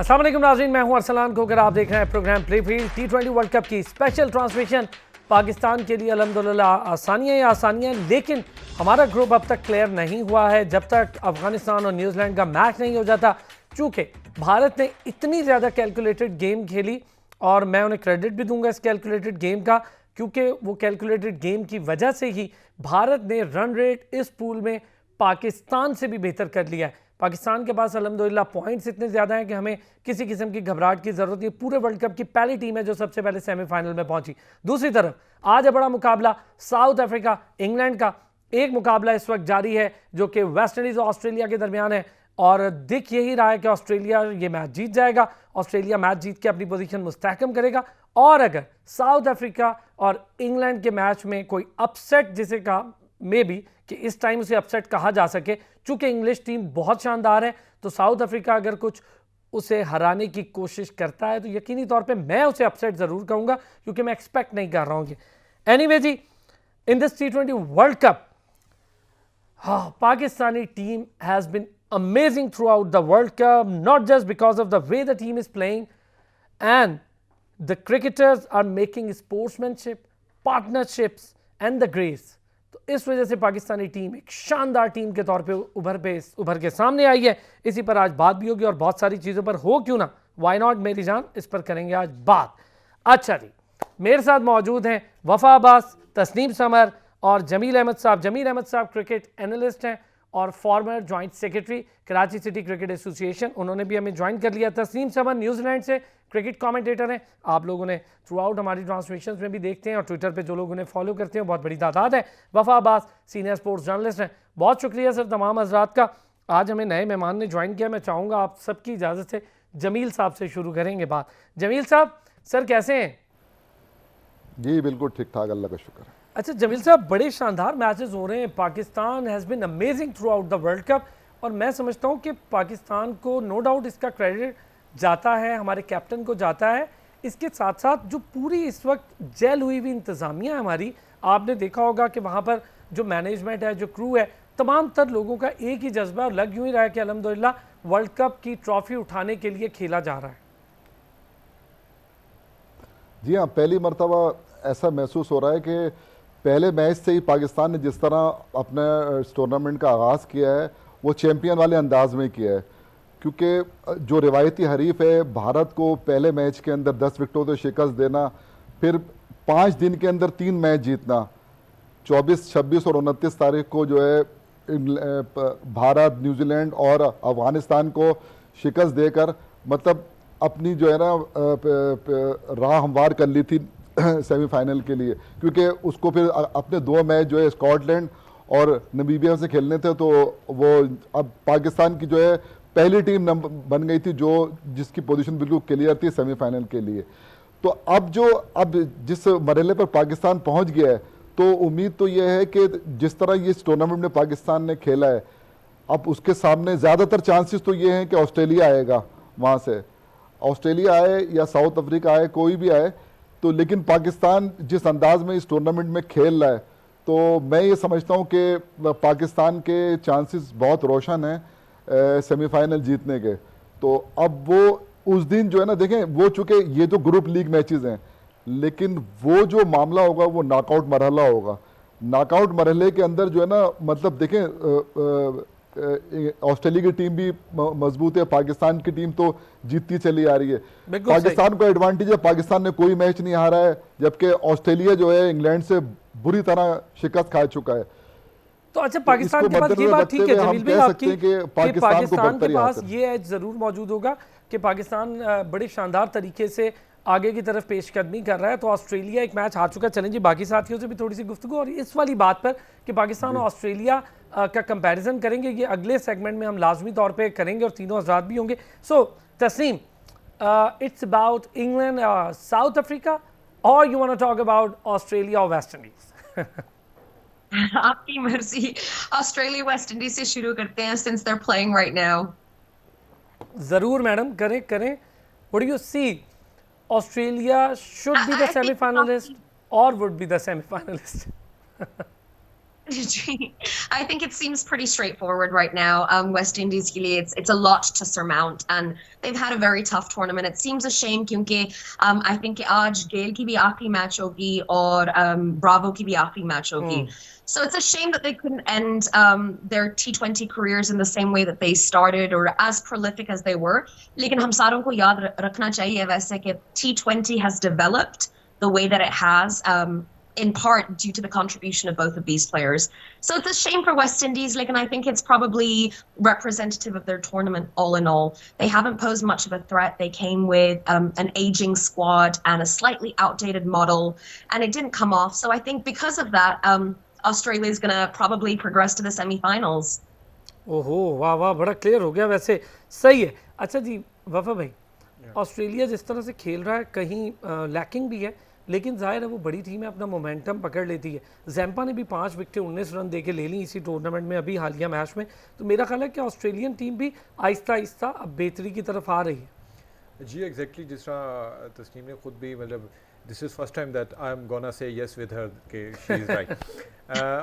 अस्सलाम वालेकुम नाज़रीन, मैं हूं अरसलान खोकर। आप देख रहे हैं program play field. T20 world cup की स्पेशल ट्रांसमिशन। पाकिस्तान के लिए अल्हम्दुलिल्लाह आसानियां ही आसानियां, लेकिन हमारा ग्रुप अब तक क्लियर नहीं हुआ है जब तक अफगानिस्तान और न्यूजीलैंड का मैच नहीं हो जाता। चूँकि भारत ने इतनी ज़्यादा कैलकुलेटेड गेम खेली और मैं उन्हें क्रेडिट भी दूंगा इस कैलकुलेटेड गेम का, क्योंकि वो कैलकुलेटेड गेम की वजह से ही भारत ने रन रेट इस पूल में पाकिस्तान से भी बेहतर कर लिया है। पाकिस्तान के पास अल्हम्दुलिल्लाह पॉइंट्स इतने ज़्यादा हैं कि हमें किसी किस्म की घबराहट की ज़रूरत नहीं। पूरे वर्ल्ड कप की पहली टीम है जो सबसे पहले सेमीफाइनल में पहुंची। दूसरी तरफ आज है बड़ा मुकाबला साउथ अफ्रीका इंग्लैंड का। एक मुकाबला इस वक्त जारी है जो कि वेस्ट इंडीज़ और ऑस्ट्रेलिया के दरमियान है और दिख यही रहा है कि ऑस्ट्रेलिया ये मैच जीत जाएगा। ऑस्ट्रेलिया मैच जीत के अपनी पोजीशन मुस्तहकम करेगा और अगर साउथ अफ्रीका और इंग्लैंड के मैच में कोई अपसेट, जिसे कहा मे बी कि इस टाइम उसे अपसेट कहा जा सके, चूंकि इंग्लिश टीम बहुत शानदार है, तो साउथ अफ्रीका अगर कुछ उसे हराने की कोशिश करता है तो यकीनी तौर पे मैं उसे अपसेट ज़रूर कहूँगा, क्योंकि मैं एक्सपेक्ट नहीं कर रहा हूँ। एनीवे जी, in this T20 world cup Pakistani team has been amazing throughout the World Cup, not just because of the way the team is playing, and the cricketers are making sportsmanship, partnerships and the grace. तो इस वजह से Pakistani team एक शानदार team के तौर पे उभर के सामने आई है। इसी पर आज बात भी होगी और बहुत सारी चीज़ों पर हो क्यों ना, वाई नॉट मेरी जान, इस पर करेंगे आज बात। अच्छा जी, मेरे साथ मौजूद हैं वफा अब्बास, तस्नीम समर और जमील अहमद साहब। जमील अहमद साहब क्रिकेट एनालिस्ट हैं और farmer joint secretary Karachi city cricket association, उन्होंने भी हमें ज्वाइन कर लिया। तस्नीम समर न्यूजीलैंड से क्रिकेट कमेंटेटर हैं। आप लोगों ने थ्रू आउट हमारी ट्रांसमिशंस में भी देखते हैं और ट्विटर पे जो लोग उन्हें फॉलो करते हैं बहुत बड़ी तादाद है। वफा अब्बास सीनियर स्पोर्ट्स जर्नलिस्ट हैं। बहुत शुक्रिया सर तमाम हजरात का। आज हमें नए मेहमान ने ज्वाइन किया। मैं चाहूँगा आप सबकी इजाज़त से जमील साहब से शुरू करेंगे बात। जमील साहब, सर कैसे हैं? जी बिल्कुल ठीक ठाक, अल्लाह का शुक्र है। अच्छा जमील साहब, बड़े शानदार मैचेस हो रहे हैं। Pakistan has been amazing through out the world cup और मैं समझता हूँ कि पाकिस्तान को नो डाउट इसका क्रेडिट जाता है, हमारे कैप्टन को जाता है। इसके साथ साथ जो पूरी इस वक्त जेल हुई हुई इंतज़ामिया है हमारी, आपने देखा होगा कि वहाँ पर जो मैनेजमेंट है, जो क्रू है, तमाम तर लोगों का एक ही जज्बा और लग यूँ ही रहा है कि अल्हम्दुलिल्लाह वर्ल्ड कप की ट्रॉफी उठाने के लिए खेला जा रहा है। जी हाँ, पहली मरतबा ऐसा महसूस हो रहा है कि पहले मैच से ही पाकिस्तान ने जिस तरह अपने इस टूर्नामेंट का आगाज़ किया है वो चैंपियन वाले अंदाज में किया है, क्योंकि जो रिवायती हरीफ है भारत को पहले मैच के अंदर 10 विकेटों से शिकस्त देना, फिर 5 दिन के अंदर 3 मैच जीतना, 24, 26 और 29 तारीख को जो है भारत, न्यूजीलैंड और अफगानिस्तान को शिकस्त देकर मतलब अपनी जो है ना राह हमवार कर ली थी सेमीफाइनल के लिए, क्योंकि उसको फिर अपने 2 मैच जो है स्कॉटलैंड और नमीबिया से खेलने थे। तो वो अब पाकिस्तान की जो है पहली टीम बन गई थी जो जिसकी पोजीशन बिल्कुल क्लियर थी सेमीफाइनल के लिए। तो अब जिस मरहले पर पाकिस्तान पहुंच गया है तो उम्मीद तो ये है कि जिस तरह ये इस टूर्नामेंट में पाकिस्तान ने खेला है, अब उसके सामने ज़्यादातर चांसेस तो ये हैं कि ऑस्ट्रेलिया आएगा, वहाँ से ऑस्ट्रेलिया आए या साउथ अफ्रीका आए, कोई भी आए, तो लेकिन पाकिस्तान जिस अंदाज में इस टूर्नामेंट में खेल रहा है तो मैं ये समझता हूँ कि पाकिस्तान के चांसेस बहुत रोशन हैं सेमीफाइनल जीतने के। तो अब वो उस दिन जो है ना, देखें वो चूँकि ये तो ग्रुप लीग मैचेस हैं, लेकिन वो जो मामला होगा वो नॉकआउट मरहला होगा। नॉकआउट मरहले के अंदर जो है ना, मतलब देखें ऑस्ट्रेलिया की टीम भी मजबूत है, पाकिस्तान की टीम तो जीतती चली आ रही है। पाकिस्तान को एडवांटेज है, पाकिस्तान ने कोई मैच नहीं हारा है, जबकि ऑस्ट्रेलिया जो है इंग्लैंड से बुरी तरह शिकस्त खा चुका है। तो अच्छा, पाकिस्तान के पास ये बात ठीक है जमील भाई आपकी कि पाकिस्तान के पास ये एज जरूर मौजूद होगा कि पाकिस्तान बड़े शानदार तरीके से आगे की तरफ पेशकदमी कर रहा है। तो ऑस्ट्रेलिया एक मैच हार चुका। चलें जी, बाकी साथियों से भी थोड़ी सी गुफ्तगू और इस वाली बात पर कि पाकिस्तान और ऑस्ट्रेलिया का कंपैरिजन करेंगे, ये अगले सेगमेंट में हम लाजमी तौर पे करेंगे और तीनों हजरात भी होंगे। So Tasneem, it's about England, South Africa, और you want to talk about Australia और वेस्ट इंडीज? आपकी मर्जी। ऑस्ट्रेलिया वेस्ट इंडीज से शुरू करते हैं since they are playing right now. जरूर मैडम, करें। What do you see? Australia should be the semi-finalist or would be the semi-finalist? I think it seems pretty straightforward right now. West Indies के लिए it's a lot to surmount, and they've had a very tough tournament. It seems a shame क्योंकि I think कि आज गेल की भी आखिरी match होगी और ब्रावो की भी आखिरी मैच होगी. So it's a shame that they couldn't end their T20 careers in the same way that they started or as prolific as they were. लेकिन हम सारों को याद रखना चाहिए वैसे कि T20 has developed the way that it has. In part due to the contribution of both of these players. So it's a shame for West Indies, and I think it's probably representative of their tournament all in all. They haven't posed much of a threat. They came with an aging squad and a slightly outdated model, and it didn't come off. So I think because of that, Australia is going to probably progress to the semi-finals. ओहो वाह वाह, बड़ा clear हो गया वैसे, सही है. अच्छा जी वफा भाई, ऑस्ट्रेलिया जिस तरह से खेल रहा है कहीं लैकिंग भी है, लेकिन जाहिर है वो बड़ी टीम है, अपना मोमेंटम पकड़ लेती है. जैम्पा ने भी 5 विकेटें 19 रन दे के ले ली इसी टूर्नामेंट में अभी हालिया मैच में. तो मेरा ख्याल है कि ऑस्ट्रेलियन टीम भी आहिस्ता आहिस्ता अब बेहतरी की तरफ आ रही है. जी एग्जैक्टली, जिस तरह तस्नीम ने खुद भी मतलब this is first time that I am gonna say yes with her के she is right.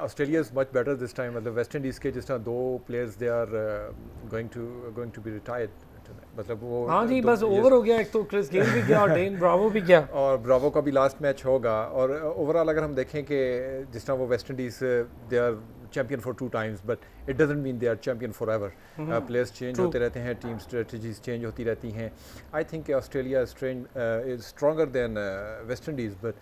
Australia is much better this time. मतलब वेस्ट इंडीज़ के जिस तरह 2 players they are going to be retired, मतलब वो हाँ जी बस ओवर हो गया. एक तो क्रिस गेल भी गया और डेन ब्रावो भी गया, और ब्रावो का भी लास्ट मैच होगा. और ओवरऑल अगर हम देखें कि जिस तरह वो West Indies they are champion for 2 times, but it doesn't mean they are champion for ever. Players change होते रहते हैं, टीम स्ट्रेटजीज चेंज होती रहती हैं. I think Australia is stronger than West Indies, but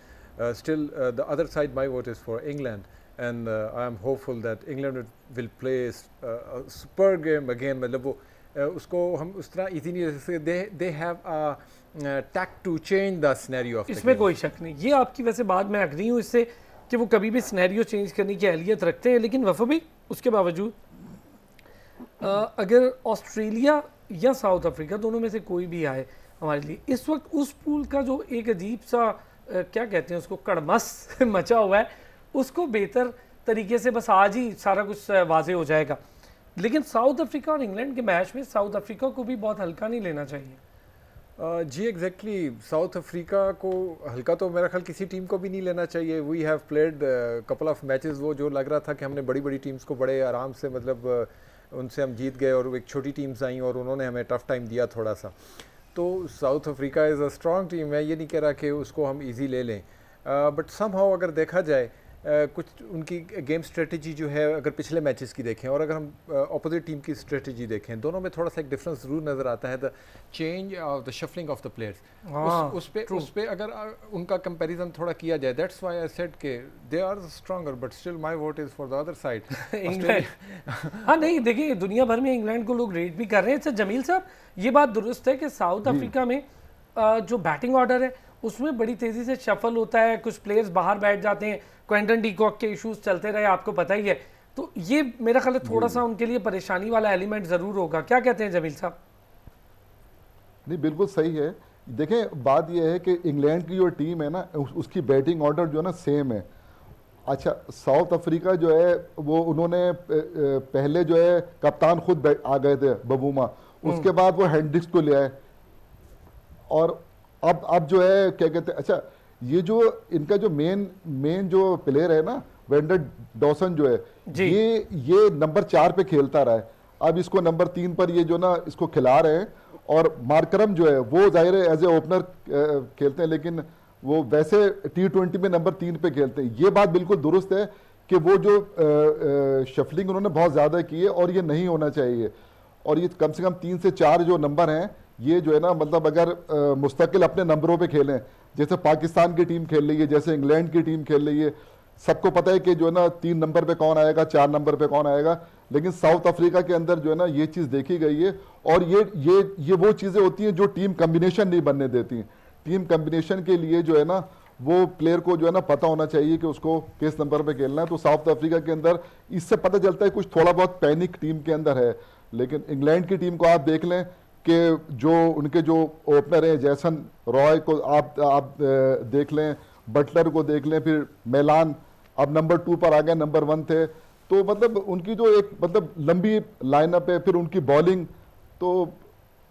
still the other side my vote is for England, and I am hopeful that England will play super game again. मतलब वो उसको हम उस तरह easy नहीं रह सकते. They have a tact to change the scenario of, इसमें कोई शक नहीं. ये आपकी वैसे बात मैं एग्री हूँ इससे कि वो कभी भी सिनेरियो चेंज करने की अहलियत रखते हैं. लेकिन वफा भी उसके बावजूद अगर ऑस्ट्रेलिया या साउथ अफ्रीका दोनों में से कोई भी आए हमारे लिए इस वक्त, उस पूल का जो एक अजीब सा क्या कहते हैं उसको कड़मस मचा हुआ है, उसको बेहतर तरीके से बस आज ही सारा कुछ वाजे हो जाएगा. लेकिन साउथ अफ्रीका और इंग्लैंड के मैच में साउथ अफ्रीका को भी बहुत हल्का नहीं लेना चाहिए. जी एग्जैक्टली, साउथ अफ्रीका को हल्का तो मेरा ख्याल किसी टीम को भी नहीं लेना चाहिए. We have played couple of matches वो जो लग रहा था कि हमने बड़ी बड़ी टीम्स को बड़े आराम से मतलब उनसे हम जीत गए, और एक छोटी टीम्स आई और उन्होंने हमें टफ टाइम दिया थोड़ा सा. तो south Africa is a strong team. मैं ये नहीं कह रहा कि उसको हम ईजी ले लें, बट समहाउ अगर देखा जाए कुछ उनकी गेम स्ट्रेटजी जो है अगर पिछले मैचेस की देखें और अगर हम अपोजिट टीम की स्ट्रेटजी देखें, दोनों में थोड़ा सा एक डिफरेंस जरूर नज़र आता है. The change of the shuffling of the players, उस पे अगर उनका कंपैरिजन थोड़ा किया जाए, दैट्स व्हाई आई सेड के they are stronger, but still my vote is for the other side. हाँ नहीं देखिए, दुनिया भर में इंग्लैंड को लोग रेट भी कर रहे हैं. अच्छा जमील साहब, ये बात दुरुस्त है कि साउथ अफ्रीका में जो बैटिंग ऑर्डर है उसमें बड़ी तेज़ी से शफल होता है, कुछ प्लेयर्स बाहर बैठ जाते हैं, क्विंटन डीकॉक के इश्यूज चलते रहे आपको पता ही है. तो ये मेरा ख्याल है थोड़ा सा उनके लिए परेशानी वाला एलिमेंट ज़रूर होगा. क्या कहते हैं जमील साहब? नहीं बिल्कुल सही है. देखें बात यह है कि इंग्लैंड की जो टीम है ना उसकी बैटिंग ऑर्डर जो है ना सेम है. अच्छा साउथ अफ्रीका जो है वो उन्होंने पहले जो है कप्तान खुद आ गए थे बबूमा, उसके बाद वो हेंड्रिक्स को ले आए, और अब जो है क्या कहते हैं, अच्छा ये जो इनका जो मेन जो प्लेयर है ना वेंडर डॉसन जो है ये नंबर 4 पे खेलता रहा है. अब इसको नंबर 3 पर ये जो ना इसको खिला रहे हैं, और मार्करम जो है वो जाहिर है एज ए ओपनर खेलते हैं, लेकिन वो वैसे T20 में नंबर 3 पे खेलते हैं. ये बात बिल्कुल दुरुस्त है कि वो जो शफलिंग उन्होंने बहुत ज़्यादा की है और ये नहीं होना चाहिए. और ये कम से कम 3 से 4 जो नंबर हैं ये जो है ना मतलब अगर मुस्तकिल अपने नंबरों पे खेलें, जैसे पाकिस्तान की टीम खेल रही है, जैसे इंग्लैंड की टीम खेल रही है, सबको पता है कि जो है ना 3 नंबर पे कौन आएगा, 4 नंबर पे कौन आएगा. लेकिन साउथ अफ्रीका के अंदर जो है ना ये चीज़ देखी गई है, और ये वो चीज़ें होती हैं जो टीम कम्बिनेशन नहीं बनने देती. टीम कम्बिनेशन के लिए जो है ना वो प्लेयर को जो है ना पता होना चाहिए कि उसको किस नंबर पे खेलना है. तो साउथ अफ्रीका के अंदर इससे पता चलता है कुछ थोड़ा बहुत पैनिक टीम के अंदर है. लेकिन इंग्लैंड की टीम को आप देख लें कि जो उनके जो ओपनर हैं जैसन रॉय को आप देख लें, बटलर को देख लें, फिर मेलान अब नंबर 2 पर आ गए, नंबर 1 थे. तो मतलब उनकी जो एक मतलब लंबी लाइनअप है, फिर उनकी बॉलिंग, तो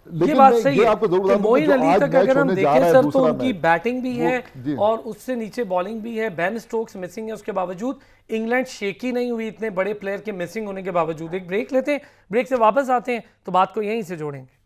ये लेकिन बात मैं सही ये है आपको जरूर कि बता दूं कि मोइन जो अली आज तक मैच अगर हम होने जा देखें रहा है सर तो दूसरा उनकी मैच, बैटिंग भी है जी। और उससे नीचे बॉलिंग भी है। बेन स्टोक्स मिसिंग है, उसके बावजूद इंग्लैंड शेकी नहीं हुई इतने बड़े प्लेयर के मिसिंग होने के बावजूद। एक ब्रेक लेते हैं, ब्रेक से वापस आते हैं तो बात को यहीं से जोड़ेंगे।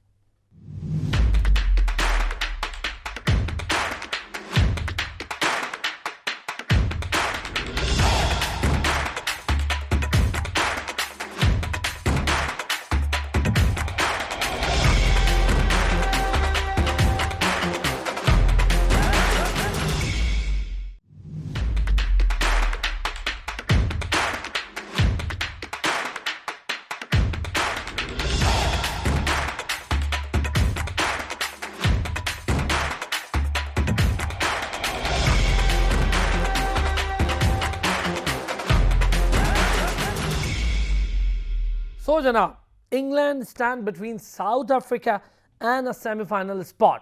So जनाब, England stand between South Africa and a semi-final spot.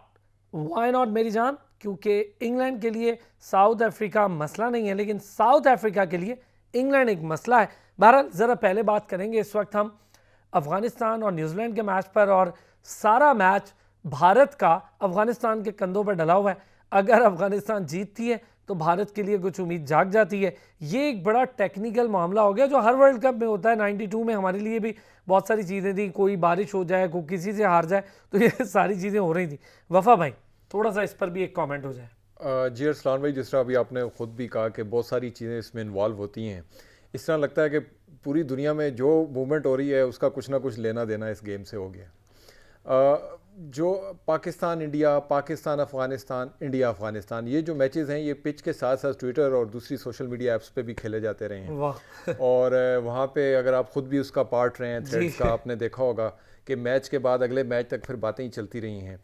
Why not मेरी जान? क्योंकि इंग्लैंड के लिए साउथ अफ्रीका मसला नहीं है, लेकिन साउथ अफ्रीका के लिए इंग्लैंड एक मसला है। बहरहाल ज़रा पहले बात करेंगे इस वक्त हम अफ़गानिस्तान और न्यूजीलैंड के मैच पर, और सारा मैच भारत का अफ़गानिस्तान के कंधों पर डला हुआ है। अगर अफ़गानिस्तान जीतती है तो भारत के लिए कुछ उम्मीद जाग जाती है। ये एक बड़ा टेक्निकल मामला हो गया जो हर वर्ल्ड कप में होता है। 92 में हमारे लिए भी बहुत सारी चीज़ें थी, कोई बारिश हो जाए, कोई किसी से हार जाए, तो ये सारी चीज़ें हो रही थी। वफा भाई, थोड़ा सा इस पर भी एक कमेंट हो जाए। जी अरसलान भाई, जिस तरह अभी आपने ख़ुद भी कहा कि बहुत सारी चीज़ें इसमें इन्वॉल्व होती हैं, इस तरह लगता है कि पूरी दुनिया में जो मूवमेंट हो रही है उसका कुछ ना कुछ लेना देना इस गेम से हो गया। जो पाकिस्तान इंडिया, पाकिस्तान अफ़गानिस्तान, इंडिया अफ़गानिस्तान, ये जो मैचेस हैं ये पिच के साथ साथ ट्विटर और दूसरी सोशल मीडिया ऐप्स पे भी खेले जाते रहे हैं। वाह। और वहाँ पे अगर आप ख़ुद भी उसका पार्ट रहे हैं, थ्रेड्स का, आपने देखा होगा कि मैच के बाद अगले मैच तक फिर बातें ही चलती रही हैं।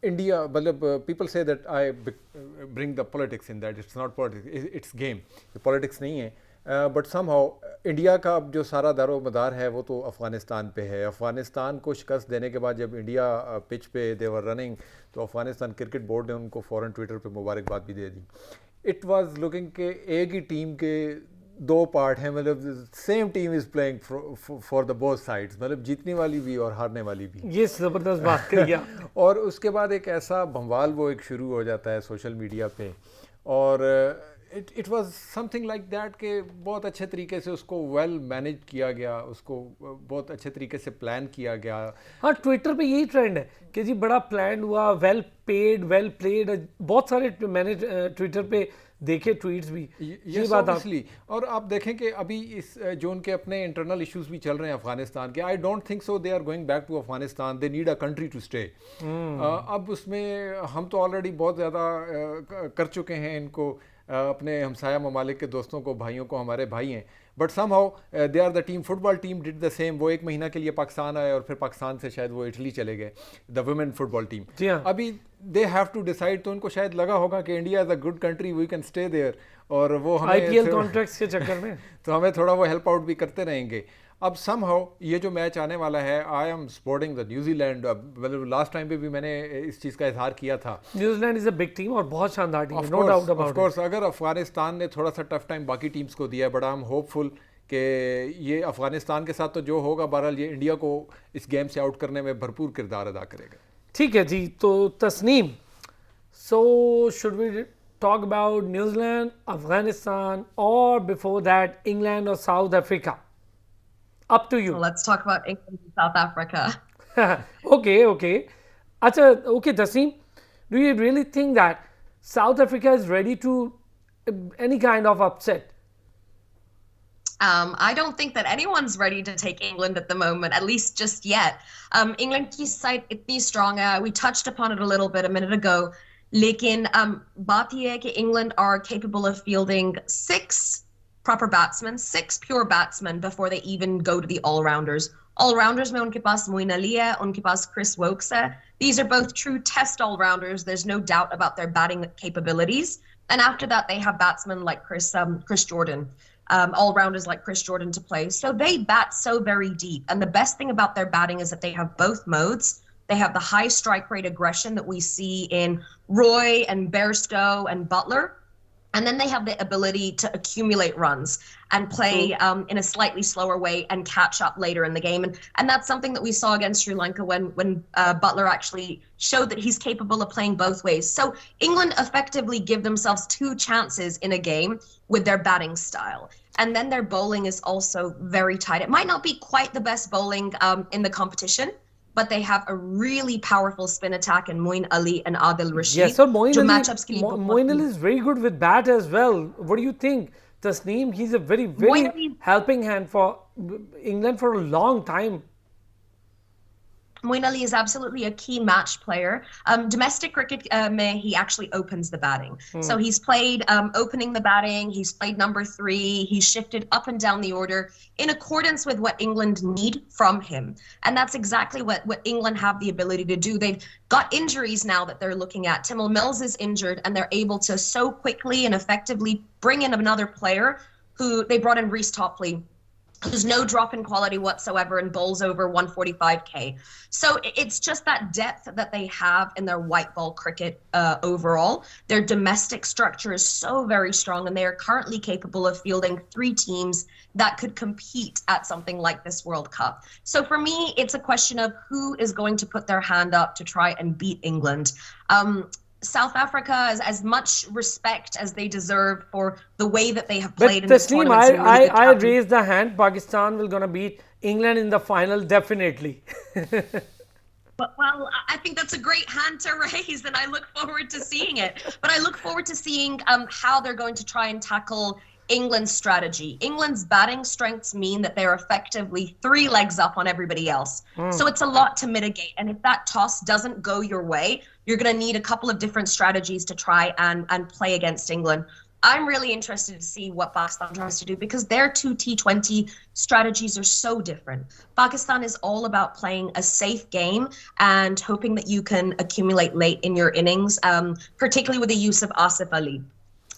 इंडिया, मतलब people say that I bring the politics in that, it's not politics, it's game, politics नहीं है। बट समहाउ इंडिया का अब जो सारा दारो मदार है वो तो अफ़गानिस्तान पे है। अफ़गानिस्तान को शिकस्त देने के बाद जब इंडिया पिच पे दे वर रनिंग, तो अफ़गानिस्तान क्रिकेट बोर्ड ने उनको फ़ौरन ट्विटर पे मुबारकबाद भी दे दी। इट वाज लुकिंग के एक ही टीम के दो पार्ट हैं, मतलब same team is playing for the both sides, मतलब जीतने वाली भी और हारने वाली भी। ये ज़बरदस्त बात कही। और उसके बाद एक ऐसा बमवाल वो एक शुरू हो जाता है सोशल मीडिया पे, और it was something like that कि बहुत अच्छे तरीके से उसको वेल मैनेज किया गया, उसको बहुत अच्छे तरीके से प्लान किया गया। हाँ, ट्विटर पे यही ट्रेंड है कि जी बड़ा प्लान हुआ, वेल पेड, वेल प्लेड। बहुत सारे मैंने ट्विटर पे देखे ट्वीट्स भी, ये बात ऑब्वियसली। और आप देखें कि अभी इस जो उनके अपने इंटरनल इश्यूज भी चल रहे हैं अफगानिस्तान के, I don't think so they are going back to Afghanistan, they need a country to stay. अब उसमें हम तो ऑलरेडी बहुत ज़्यादा कर चुके हैं इनको, अपने हमसाया ममालिक के दोस्तों को, भाइयों को, हमारे भाई हैं, but somehow they are the team. Football team did the same, वो एक महीना के लिए पाकिस्तान आए और फिर पाकिस्तान से शायद वो इटली चले गए, द वुमेन फुटबॉल टीम। अभी दे हैव टू डिसाइड, तो उनको शायद लगा होगा कि India is a good country, we can stay there, और वो हमें आईपीएल कॉन्ट्रैक्ट्स के चक्कर में तो हमें थोड़ा वो हेल्प आउट भी करते रहेंगे। अब समहाउ ये जो मैच आने वाला है, I am supporting the New Zealand. मतलब लास्ट टाइम पे भी मैंने इस चीज़ का इजहार किया था। New Zealand is a big team और बहुत शानदार टीम है, no doubt about of course. अगर अफगानिस्तान ने थोड़ा सा टफ टाइम बाकी टीम्स को दिया है, बट आई एम होपफुल कि ये अफगानिस्तान के साथ तो जो होगा, बहरहाल ये इंडिया को इस गेम से आउट करने में भरपूर किरदार अदा करेगा। ठीक है जी, तो Tasneem, so should we talk about New Zealand, Afghanistan, or before that England or South Africa? Up to you. Well, let's talk about England and South Africa. Okay. Acha, okay, Tasim, do you really think that South Africa is ready to any kind of upset? I don't think that anyone's ready to take England at the moment, at least just yet. England की side इतनी strong है. We touched upon it a little bit a minute ago. लेकिन बात यह है कि England are capable of fielding 6 proper batsmen, 6 pure batsmen before they even go to the all-rounders. All-rounders में उनके पास मोइन अली है, उनके पास Chris Woakes है. These are both true test all-rounders. There's no doubt about their batting capabilities. And after that, they have batsmen like Chris Jordan, all-rounders like Chris Jordan to play. So they bat so very deep. And the best thing about their batting is that they have both modes. They have the high strike rate aggression that we see in Roy and Bairstow and Butler. And then they have the ability to accumulate runs and play in a slightly slower way and catch up later in the game. And that's something that we saw against Sri Lanka when Butler actually showed that he's capable of playing both ways. So England effectively give themselves two chances in a game with their batting style. And then their bowling is also very tight. It might not be quite the best bowling in the competition, but they have a really powerful spin attack in Moeen Ali and Adil Rashid. Yes, sir. Moeen Ali is very good with bat as well. What do you think? Tasneem, he's a very helping hand for England for a long time. Moeen Ali is absolutely a key match player. Domestic cricket, he actually opens the batting. So he's played opening the batting, he's played number 3, he's shifted up and down the order in accordance with what England need from him. And that's exactly what England have the ability to do. They've got injuries now that they're looking at. Timil Mills is injured, and they're able to so quickly and effectively bring in another player who they brought in Reece Topley, who's no drop in quality whatsoever and bowls over 145k. So it's just that depth that they have in their white ball cricket overall. Their domestic structure is so very strong, and they are currently capable of fielding 3 teams that could compete at something like this World Cup. So for me, it's a question of who is going to put their hand up to try and beat England. South Africa, as much respect as they deserve for the way that they have played in this tournament. I raised the hand. Pakistan will gonna beat England in the final, definitely. Well, I think that's a great hand to raise, and I look forward to seeing it. But I look forward to seeing how they're going to try and tackle England's strategy. England's batting strengths mean that they're effectively 3 legs up on everybody else. So it's a lot to mitigate. And if that toss doesn't go your way, you're going to need a couple of different strategies to try and play against England. I'm really interested to see what Pakistan tries to do, because their 2 T20 strategies are so different. Pakistan is all about playing a safe game and hoping that you can accumulate late in your innings, particularly with the use of Asif Ali.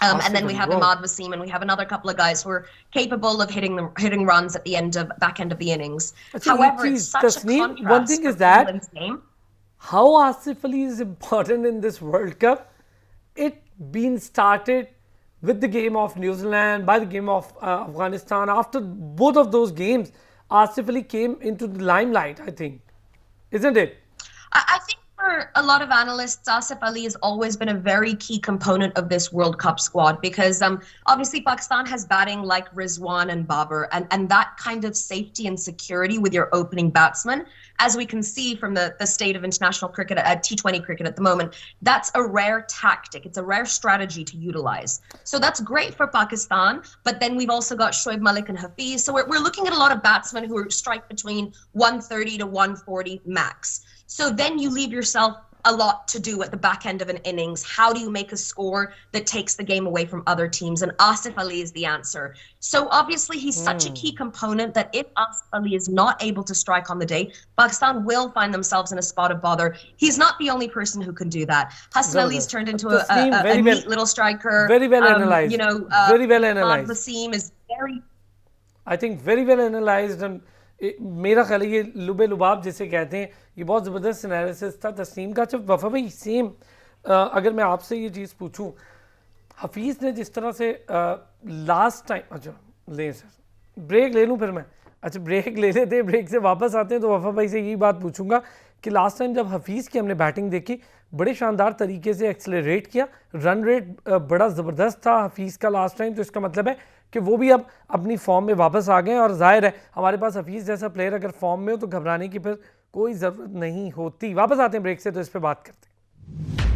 And then we have Imad Wasim, and we have another couple of guys who are capable of hitting runs at the back end of the innings. However, it's such a contrast. One thing is that how Asif Ali is important in this World Cup. It been started with the game of New Zealand, by the game of Afghanistan. After both of those games, Asif Ali came into the limelight, I think. Isn't it? I think for a lot of analysts, Asif Ali has always been a very key component of this World Cup squad, because obviously Pakistan has batting like Rizwan and Babar, and that kind of safety and security with your opening batsman, as we can see from the state of international cricket, T20 cricket at the moment, that's a rare tactic. It's a rare strategy to utilize. So that's great for Pakistan, but then we've also got Shoaib Malik and Hafiz. So we're looking at a lot of batsmen who are strike between 130 to 140 max. So then you leave yourself a lot to do at the back end of an innings. How do you make a score that takes the game away from other teams? And Asif Ali is the answer. So obviously he's such a key component that if Asif Ali is not able to strike on the day, Pakistan will find themselves in a spot of bother. He's not the only person who can do that. Hassan Ali's turned into a neat little striker. Very well analyzed. Very well analyzed. Wasim is very... I think very well analyzed. And मेरा ख्याल है ये लुबे लुबाब जिसे कहते हैं, ये बहुत ज़बरदस्त एनालिसिस था तस्नीम का। जब वफ़ा भाई सेम अगर मैं आपसे ये चीज़ पूछूं, हफीज़ ने जिस तरह से लास्ट टाइम, अच्छा लें सर ब्रेक ले लूं फिर मैं, अच्छा ब्रेक ले लेते हैं, ब्रेक से वापस आते हैं तो वफ़ा भाई से यही बात पूछूंगा कि लास्ट टाइम जब हफीज़ की हमने बैटिंग देखी, बड़े शानदार तरीके से एक्सेलरेट किया, रन रेट बड़ा ज़बरदस्त था हफीज़ का लास्ट टाइम, तो इसका मतलब है कि वो भी अब अपनी फॉर्म में वापस आ गए हैं। और जाहिर है हमारे पास हफीज़ जैसा प्लेयर अगर फॉर्म में हो तो घबराने की फिर कोई ज़रूरत नहीं होती। वापस आते हैं ब्रेक से तो इस पर बात करते हैं।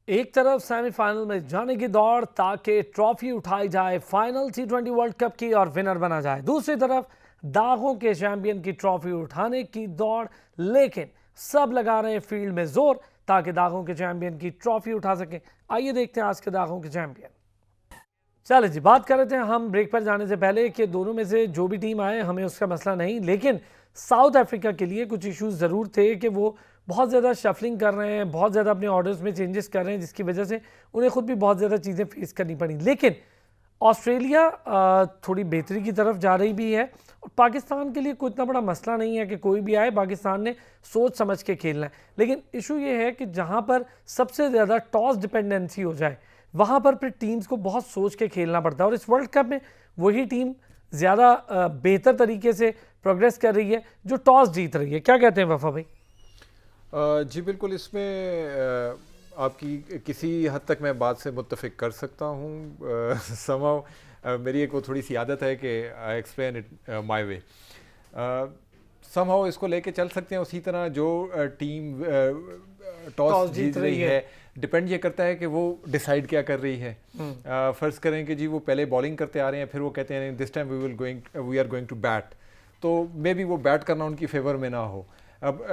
एक तरफ सेमीफाइनल में जाने की दौड़ ताकि ट्रॉफी उठाई जाए फाइनल T20 वर्ल्ड कप की और विनर बना जाए, दूसरी तरफ दागों के चैंपियन की ट्रॉफी उठाने की दौड़, लेकिन सब लगा रहे हैं फील्ड में जोर ताकि दागों के चैंपियन की ट्रॉफी उठा सकें। आइए देखते हैं आज के दागों के चैंपियन। चलिए जी, बात कर रहे थे हम ब्रेक पर जाने से पहले कि दोनों में से जो भी टीम आए हमें उसका मसला नहीं, लेकिन साउथ अफ्रीका के लिए कुछ इश्यूज ज़रूर थे कि वो बहुत ज़्यादा शफलिंग कर रहे हैं, बहुत ज़्यादा अपने ऑर्डर्स में चेंजेस कर रहे हैं, जिसकी वजह से उन्हें खुद भी बहुत ज़्यादा चीज़ें फेस करनी पड़ी। लेकिन ऑस्ट्रेलिया थोड़ी बेहतरी की तरफ जा रही भी है और पाकिस्तान के लिए कोई इतना बड़ा मसला नहीं है कि कोई भी आए, पाकिस्तान ने सोच समझ के खेलना है। लेकिन इशू ये है कि जहाँ पर सबसे ज़्यादा टॉस डिपेंडेंसी हो जाए वहाँ पर फिर टीम्स को बहुत सोच के खेलना पड़ता है और इस वर्ल्ड कप में वही टीम ज़्यादा बेहतर तरीके से प्रोग्रेस कर रही है जो टॉस जीत रही है। क्या कहते हैं वफा भाई? जी बिल्कुल, इसमें आपकी किसी हद तक मैं बात से मुत्तफिक कर सकता हूँ। समहाउ मेरी एक वो थोड़ी सी आदत है कि I explain it my way. Somehow इसको लेके चल सकते हैं उसी तरह जो टीम टॉस जीत रही है, डिपेंड ये करता है कि वो डिसाइड क्या कर रही है। फ़र्ज़ करें कि जी वो पहले बॉलिंग करते आ रहे हैं, फिर वो कहते हैं this time we are going to bat, तो मे बी वो बैट करना उनकी फेवर में ना हो। अब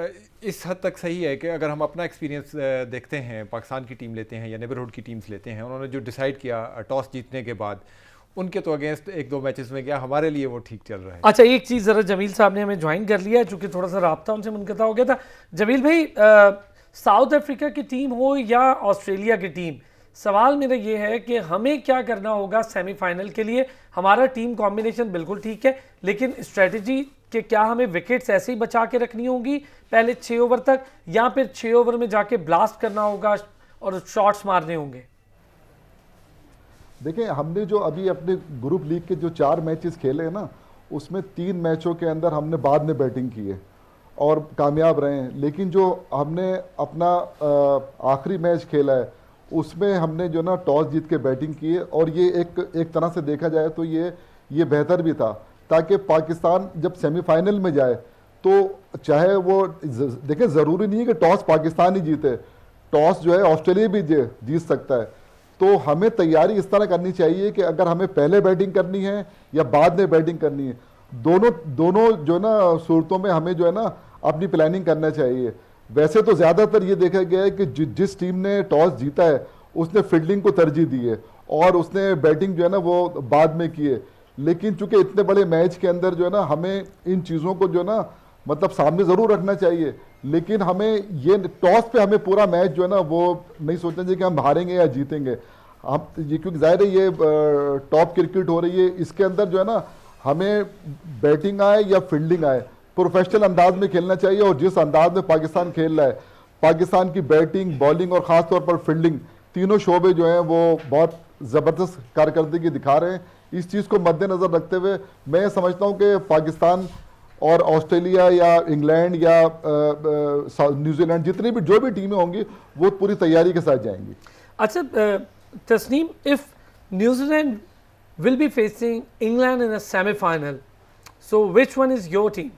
इस हद तक सही है कि अगर हम अपना एक्सपीरियंस देखते हैं, पाकिस्तान की टीम लेते हैं या नेबरहुड की टीम्स लेते हैं, उन्होंने जो डिसाइड किया टॉस जीतने के बाद, उनके तो अगेंस्ट एक दो मैचेस में गया, हमारे लिए वो ठीक चल रहा है। अच्छा, एक चीज़ ज़रा जमील साहब ने हमें ज्वाइन कर लिया है, चूँकि थोड़ा सा राब्ता उनसे मुनक़ता हो गया था। जमील भाई, साउथ अफ्रीका की टीम हो या ऑस्ट्रेलिया की टीम, सवाल मेरा ये है कि हमें क्या करना होगा सेमीफाइनल के लिए? हमारा टीम कॉम्बिनेशन बिल्कुल ठीक है, लेकिन स्ट्रेटजी कि क्या हमें विकेट्स ऐसे ही बचा के रखनी होंगी पहले 6 ओवर तक, या फिर 6 ओवर में जाके ब्लास्ट करना होगा और शॉट्स मारने होंगे? देखिए, हमने जो अभी अपने ग्रुप लीग के जो 4 मैचेस खेले हैं ना, उसमें 3 मैचों के अंदर हमने बाद में बैटिंग की है और कामयाब रहे हैं। लेकिन जो हमने अपना आखिरी मैच खेला है उसमें हमने जो ना टॉस जीत के बैटिंग की है, और ये एक तरह से देखा जाए तो ये बेहतर भी था, ताकि पाकिस्तान जब सेमीफाइनल में जाए तो चाहे वो देखें, ज़रूरी नहीं है कि टॉस पाकिस्तान ही जीते, टॉस जो है ऑस्ट्रेलिया भी जीत सकता है। तो हमें तैयारी इस तरह करनी चाहिए कि अगर हमें पहले बैटिंग करनी है या बाद में बैटिंग करनी है, दोनों जो ना सूरतों में हमें जो है ना अपनी प्लानिंग करना चाहिए। वैसे तो ज़्यादातर ये देखा गया है कि जिस टीम ने टॉस जीता है उसने फील्डिंग को तरजीह दी है और उसने बैटिंग जो है ना वो बाद में की है। लेकिन चूंकि इतने बड़े मैच के अंदर जो है ना हमें इन चीज़ों को जो ना मतलब सामने ज़रूर रखना चाहिए, लेकिन हमें ये टॉस पे हमें पूरा मैच जो है ना वो नहीं सोचना चाहिए कि हम हारेंगे या जीतेंगे। हम ये क्योंकि ज़ाहिर है ये टॉप क्रिकेट हो रही है, इसके अंदर जो है ना हमें बैटिंग आए या फील्डिंग आए प्रोफेशनल अंदाज में खेलना चाहिए। और जिस अंदाज में पाकिस्तान खेल रहा है, पाकिस्तान की बैटिंग, बॉलिंग और ख़ास तौर पर फील्डिंग, तीनों शोबे जो हैं वो बहुत ज़बरदस्त कारकर्दगी दिखा रहे हैं। इस चीज़ को मद्देनज़र रखते हुए मैं समझता हूँ कि पाकिस्तान और ऑस्ट्रेलिया या इंग्लैंड या न्यूजीलैंड जितनी भी जो भी टीमें होंगी वो पूरी तैयारी के साथ जाएंगी। अच्छा Tasneem, if New Zealand will be facing England in a semi-final, so which one is your team?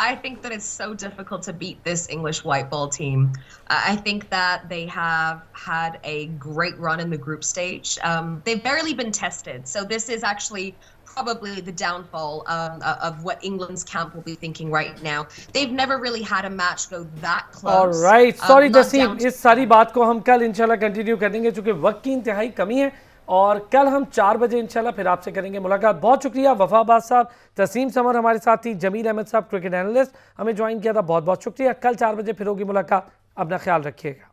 I think that it's so difficult to beat this English white ball team. I think that they have had a great run in the group stage. They've barely been tested, so this is actually probably the downfall of what England's camp will be thinking right now. They've never really had a match go that close. All right, sorry Jassim, इस सारी बात को हम कल इंशाल्लाह continue करेंगे चूंकि वक्त की इंतहाई कमी है, और कल हम 4 बजे इंशाल्लाह फिर आपसे करेंगे मुलाकात। बहुत शुक्रिया वफाबाद साहब, तस्नीम समर हमारे साथ थी, जमील अहमद साहब क्रिकेट एनालिस्ट हमें ज्वाइन किया था, बहुत बहुत शुक्रिया। कल 4 बजे फिर होगी मुलाकात, अपना ख्याल रखिएगा।